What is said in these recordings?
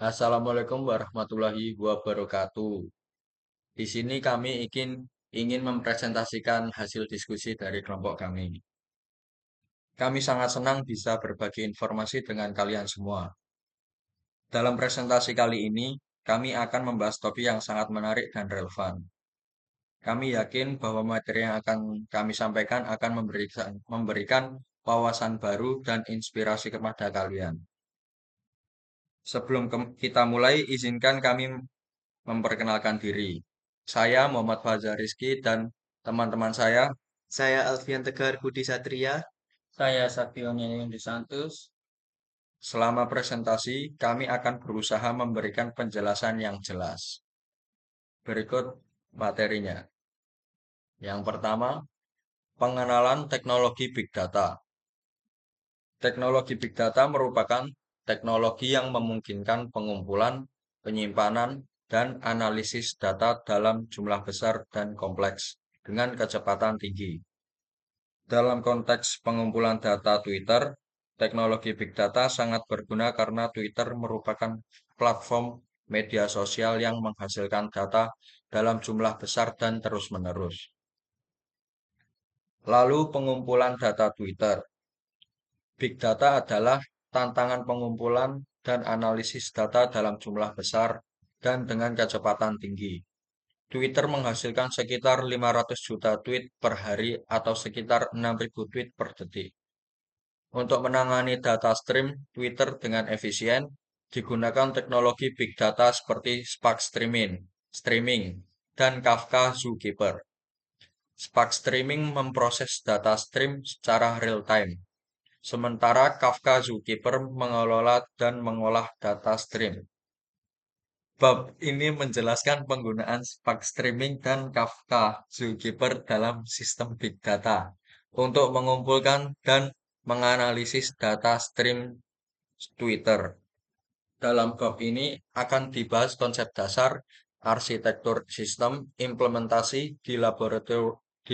Assalamualaikum warahmatullahi wabarakatuh. Di sini kami ingin mempresentasikan hasil diskusi dari kelompok kami. Kami sangat senang bisa berbagi informasi dengan kalian semua. Dalam presentasi kali ini, kami akan membahas topik yang sangat menarik dan relevan. Kami yakin bahwa materi yang akan kami sampaikan akan memberikan wawasan baru dan inspirasi kepada kalian. Sebelum kita mulai, izinkan kami memperkenalkan diri. Saya Muhammad Fajar Rizky dan teman-teman Saya Alfian Tegar Budi Satria. saya Saktion Yundi Santus. Selama presentasi, kami akan berusaha memberikan penjelasan yang jelas. Berikut materinya. Yang pertama, pengenalan teknologi Big Data. Teknologi Big Data merupakan teknologi yang memungkinkan pengumpulan, penyimpanan, dan analisis data dalam jumlah besar dan kompleks dengan kecepatan tinggi. Dalam konteks pengumpulan data Twitter, teknologi Big Data sangat berguna karena Twitter merupakan platform media sosial yang menghasilkan data dalam jumlah besar dan terus-menerus. Lalu pengumpulan data Twitter. Big Data adalah tantangan pengumpulan dan analisis data dalam jumlah besar dan dengan kecepatan tinggi. Twitter menghasilkan sekitar 500 juta tweet per hari atau sekitar 6.000 tweet per detik. Untuk menangani data stream Twitter dengan efisien, digunakan teknologi big data seperti Spark Streaming, dan Kafka Zookeeper. Spark Streaming memproses data stream secara real-time, sementara Kafka Zookeeper mengelola dan mengolah data stream. Bab ini menjelaskan penggunaan Spark Streaming dan Kafka Zookeeper dalam sistem big data untuk mengumpulkan dan menganalisis data stream Twitter. Dalam bab ini akan dibahas konsep dasar, arsitektur sistem, implementasi di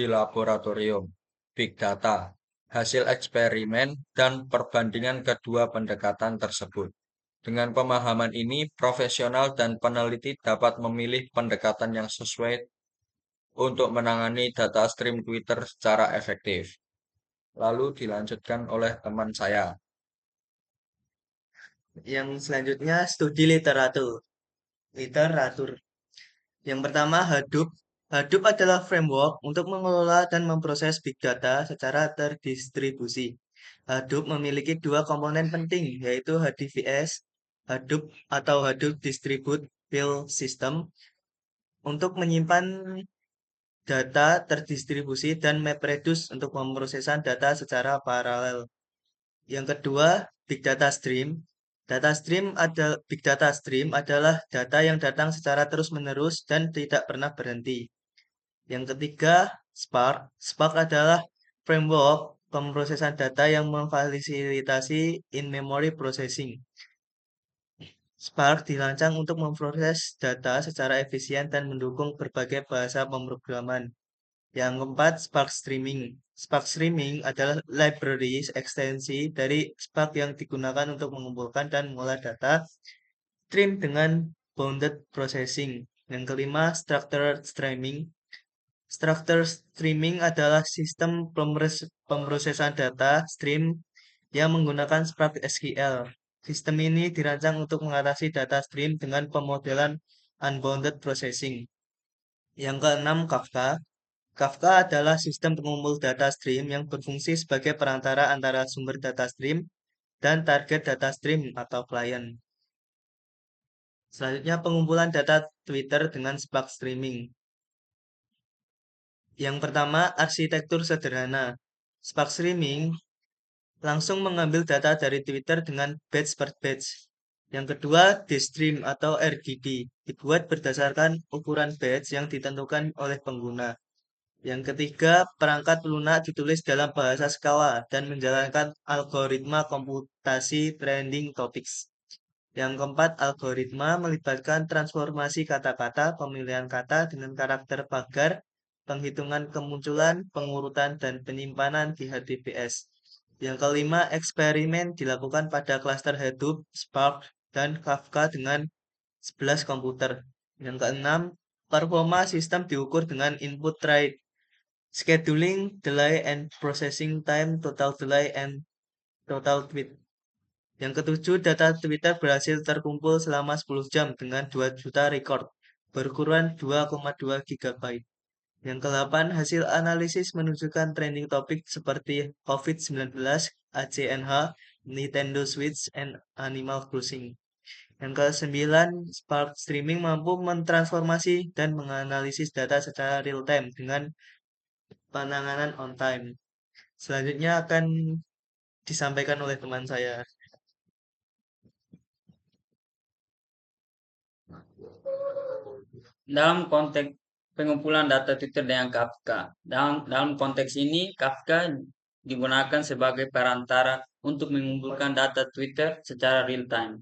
laboratorium, big data, hasil eksperimen, dan perbandingan kedua pendekatan tersebut. Dengan pemahaman ini, profesional dan peneliti dapat memilih pendekatan yang sesuai untuk menangani data stream Twitter secara efektif. Lalu dilanjutkan oleh teman saya. Yang selanjutnya studi literatur. Literatur. Yang pertama Hadoop. Hadoop adalah framework untuk mengelola dan memproses big data secara terdistribusi. Hadoop memiliki dua komponen penting, yaitu HDFS, Hadoop atau Hadoop Distribute File System, untuk menyimpan data terdistribusi dan MapReduce untuk pemrosesan data secara paralel. Yang kedua, Big Data Stream. Big Data Stream adalah data yang datang secara terus-menerus dan tidak pernah berhenti. Yang ketiga, Spark. Spark adalah framework pemrosesan data yang memfasilitasi in-memory processing. Spark dirancang untuk memproses data secara efisien dan mendukung berbagai bahasa pemrograman. Yang keempat, Spark Streaming. Spark Streaming adalah library ekstensi dari Spark yang digunakan untuk mengumpulkan dan mengolah data stream dengan bounded processing. Yang kelima, Structured Streaming. Structured Streaming adalah sistem pemrosesan data stream yang menggunakan Spark SQL. Sistem ini dirancang untuk mengatasi data stream dengan pemodelan unbounded processing. Yang keenam, Kafka. Kafka adalah sistem pengumpul data stream yang berfungsi sebagai perantara antara sumber data stream dan target data stream atau klien. Selanjutnya pengumpulan data Twitter dengan Spark Streaming. Yang pertama, arsitektur sederhana. Spark Streaming langsung mengambil data dari Twitter dengan batch per batch. Yang kedua, dstream atau RDD, dibuat berdasarkan ukuran batch yang ditentukan oleh pengguna. Yang ketiga, perangkat lunak ditulis dalam bahasa skala dan menjalankan algoritma komputasi trending topics. Yang keempat, algoritma melibatkan transformasi kata-kata, pemilihan kata dengan karakter pagar, penghitungan kemunculan, pengurutan, dan penyimpanan di HTTPS. Yang kelima, eksperimen dilakukan pada klaster Hadoop, Spark, dan Kafka dengan 11 komputer. Yang keenam, performa sistem diukur dengan input rate, scheduling, delay, and processing time, total delay, and total tweet. Yang ketujuh, data Twitter berhasil terkumpul selama 10 jam dengan 2 juta record, berukuran 2,2 GB. Yang kedelapan, hasil analisis menunjukkan trending topik seperti COVID-19, ACNH, Nintendo Switch, and Animal Crossing. Yang kesembilan, Spark Streaming mampu mentransformasi dan menganalisis data secara real time dengan penanganan on time. Selanjutnya akan disampaikan oleh teman saya. Dalam konteks pengumpulan data Twitter dengan Kafka. Dalam konteks ini, Kafka digunakan sebagai perantara untuk mengumpulkan data Twitter secara real time.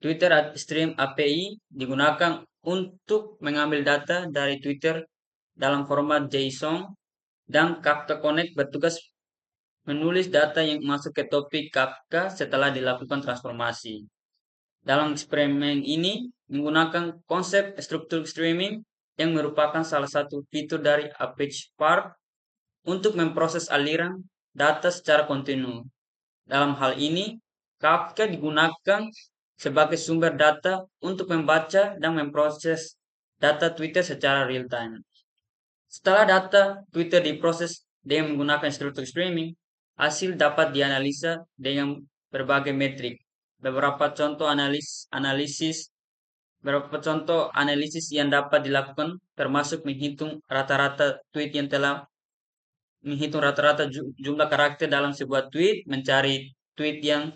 Twitter Stream API digunakan untuk mengambil data dari Twitter dalam format JSON dan Kafka Connect bertugas menulis data yang masuk ke topik Kafka setelah dilakukan transformasi. Dalam eksperimen ini menggunakan konsep struktur streaming yang merupakan salah satu fitur dari Apache Spark untuk memproses aliran data secara kontinu. Dalam hal ini, Kafka digunakan sebagai sumber data untuk membaca dan memproses data Twitter secara real time. Setelah data Twitter diproses dengan menggunakan struktur streaming, hasil dapat dianalisa dengan berbagai metrik. Beberapa contoh analisis yang dapat dilakukan termasuk menghitung rata-rata tweet yang telah menghitung rata-rata jumlah karakter dalam sebuah tweet, mencari tweet yang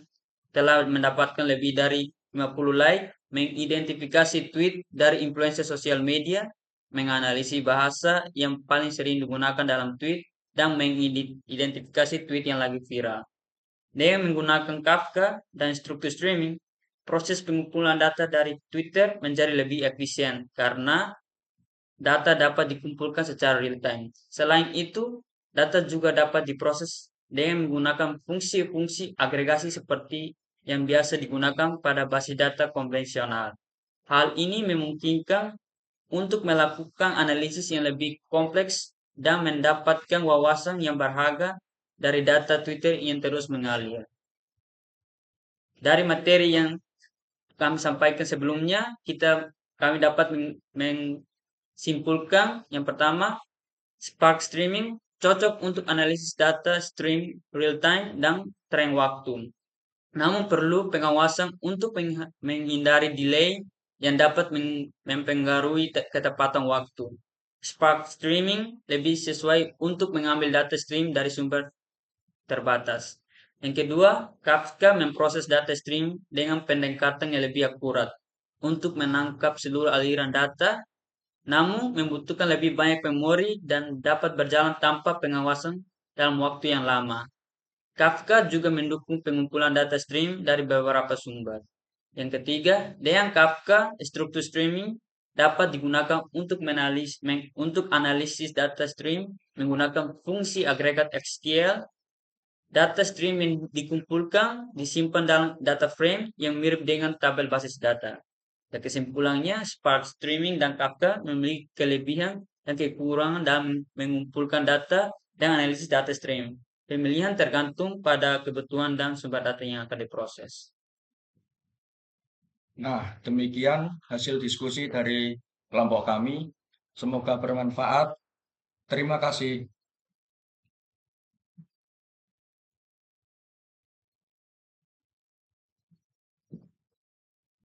telah mendapatkan lebih dari 50 like, mengidentifikasi tweet dari influencer sosial media, menganalisis bahasa yang paling sering digunakan dalam tweet, dan mengidentifikasi tweet yang lagi viral. Dengan menggunakan Kafka dan struktur streaming, proses pengumpulan data dari Twitter menjadi lebih efisien karena data dapat dikumpulkan secara real time. Selain itu, data juga dapat diproses dengan menggunakan fungsi-fungsi agregasi seperti yang biasa digunakan pada basis data konvensional. Hal ini memungkinkan untuk melakukan analisis yang lebih kompleks dan mendapatkan wawasan yang berharga dari data Twitter yang terus mengalir. Dari materi yang kami sampaikan sebelumnya, kami dapat menyimpulkan yang pertama, Spark Streaming cocok untuk analisis data stream real time dan tren waktu. Namun perlu pengawasan untuk menghindari delay yang dapat mempengaruhi ketepatan waktu. Spark Streaming lebih sesuai untuk mengambil data stream dari sumber terbatas. Yang kedua, Kafka memproses data stream dengan pendekatan yang lebih akurat untuk menangkap seluruh aliran data, namun membutuhkan lebih banyak memori dan dapat berjalan tanpa pengawasan dalam waktu yang lama. Kafka juga mendukung pengumpulan data stream dari beberapa sumber. Yang ketiga, dengan Kafka, struktur streaming dapat digunakan untuk analisis data stream menggunakan fungsi agregat SQL. Data stream yang dikumpulkan disimpan dalam data frame yang mirip dengan tabel basis data. Dan kesimpulannya, Spark Streaming dan Kafka memiliki kelebihan dan kekurangan dalam mengumpulkan data dan analisis data stream. Pemilihan tergantung pada kebutuhan dan sumber data yang akan diproses. Nah, demikian hasil diskusi dari kelompok kami. Semoga bermanfaat. Terima kasih.